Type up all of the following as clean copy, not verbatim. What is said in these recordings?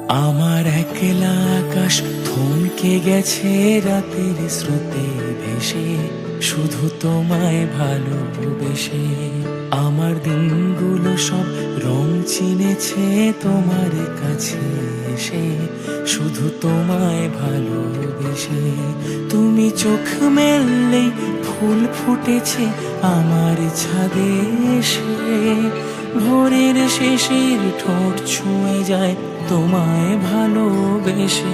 আমার একলা আকাশ থমকে গেছে রাতের স্রোতে ভেসে, শুধু তোমায় ভালোবেসে। আমার দিনগুলো সব রং চিনেছে তোমার কাছে এসে, শুধু তোমায় ভালোবেসে। তুমি চোখ মেললেই ফুল ফুটেছে আমার ছাদে এসে, ভোরের শেষের ঠোঁট ছুঁয়ে যায় তোমায় ভালোবেসে।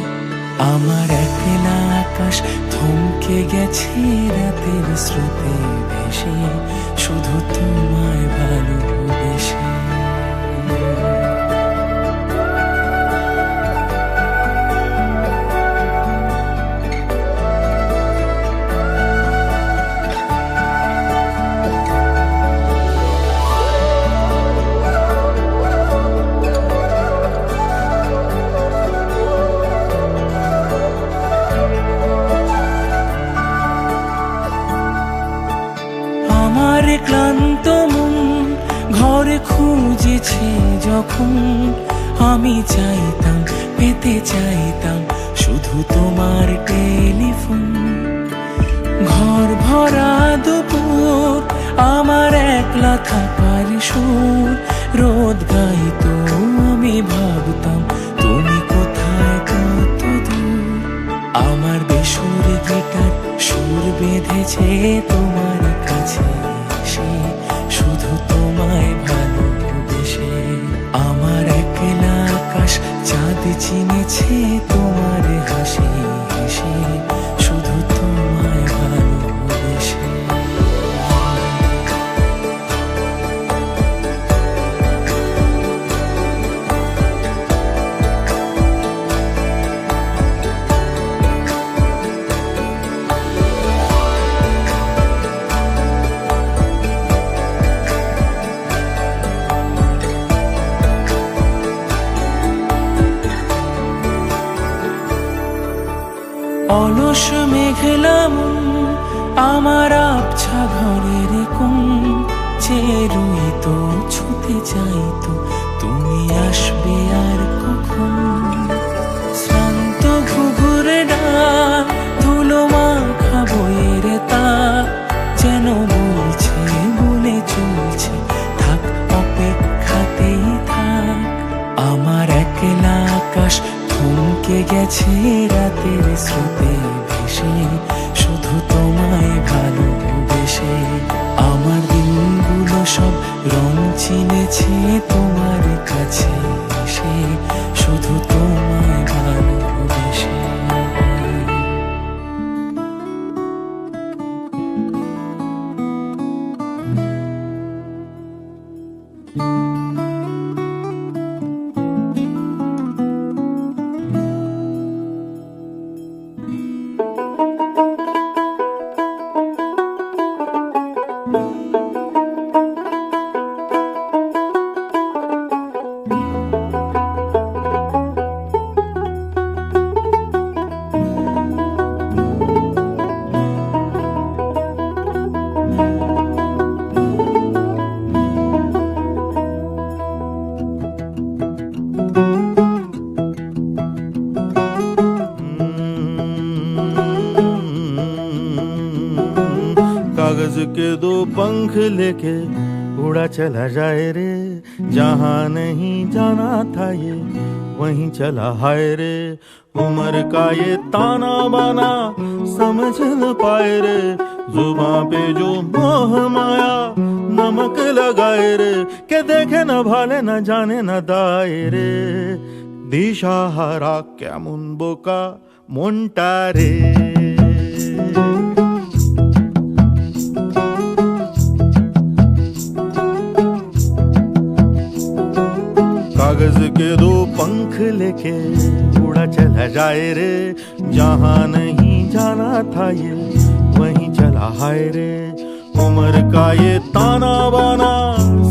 আমার একলা আকাশ থমকে গেছে রাতের স্রোতে ভেসে, শুধু তোমায় ভালোবেসে। আমার ক্লান্ত মন ঘরে খুঁজেছে যখন, আমি চাইতাম পেতে চাইতাম শুধু তোমার টেলিফোন। ঘর ভরা দুপুর আমার একলা থাকার সুর রোদ গাইতো, আমি ভাবতাম তুমি কোথায় কত দূর। আমার বেসুর গিটার সুর বেঁধেছে তোমার কাছে এসে, শুধু তোমায় ভালোবেসে। আমার একলা আকাশ চাঁদ চিনেছে তোমার হাসি হেসে, শুধু তোমায় ভালোবেসে। অলস মেঘলা মন আমার আবছা ঘরের কোণ, চেয়ে রইতো ছুতে চাইতো তুমি আসবে আর কখন। শ্রান্ত ঘুঘুরে ডাক ধুলো মাখা বইয়ের তাক যেন বলছে বলে চলছে থাক অপেক্ষাতেই থাক। আমার একলা আকাশ থমকে গেছে রাতের স্রোতে ভেসে, শুধু তোমায় ভালোবেসে। আমার দিনগুলো সব রং চিনেছে তোমার কাছে এসে, শুধু তোমায় ভালোবেসে। कागज के दो पंख लेके उड़ा चला जाए रे, जहाँ नहीं जाना था ये वहीं चला हाय रे। उम्र का ये ताना बाना समझ न पाए रे, जुबां पे जो मोह माया नमक लगाए रे। के देखे न भाले न जाने न दाए रे, दिशाहारा केमन बोका মনটা রে। कागज के दो पंख लेके उड़ा चला जाए रे, जहाँ नहीं जाना था ये वहीं चला हाय रे। उम्र का ये ताना बाना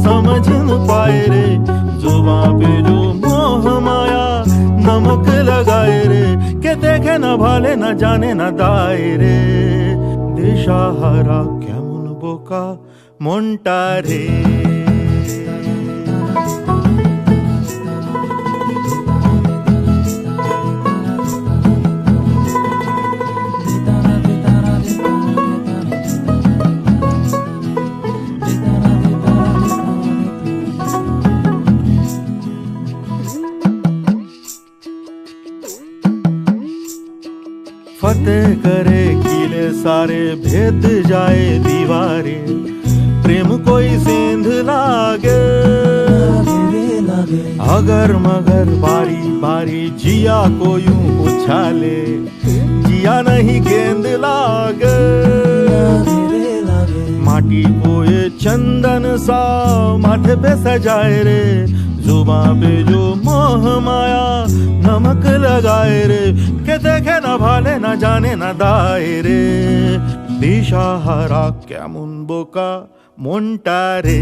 समझ न पाए रे, जुबां पे जो मोह माया नमक लगाए रे। के देखे न भाले न जाने न दाए रे, दिशाहारा केमन बोका মনটা রে। रास्ते करे कीले सारे, भेद जाए दीवारे, प्रेम कोई सेंध लागे, अगर मगर बारी बारी जिया को यूं उछाले, जिया नहीं गेंद लागे, माटी को ये चंदन सा माथे पे सजाए रे, जुबां पे जो मोह माया नमक लगाए रे, के देखे न भाले न जाने न दाए रे, दिशाहारा केमन बोका মনটা রে।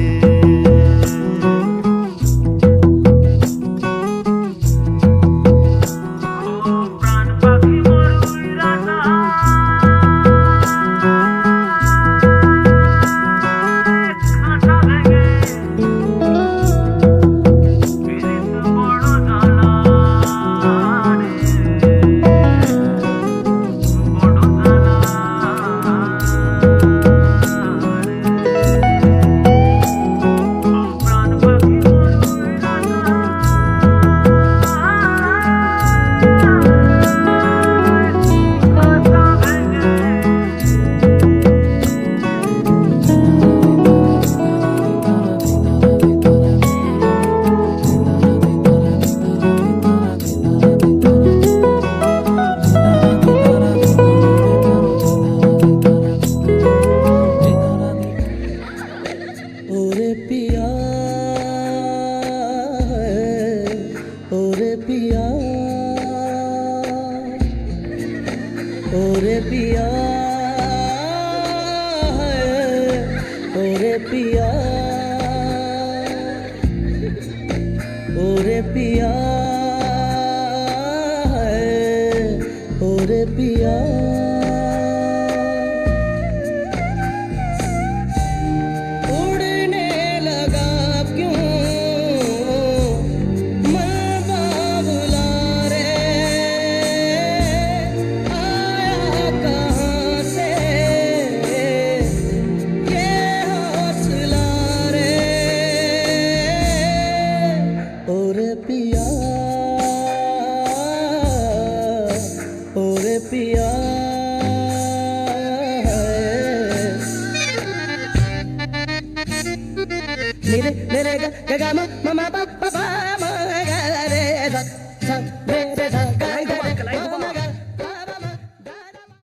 ओरे पिया है, ओरे पिया, ओरे पिया है, ओरे पिया। उड़ने लगा क्यों मैं बाबुला रे, आया कहाँ से ये हौसला रे, ओरे पिया, ओरे पिया है। Ni re ga ga ma ma ma pa pa pa ma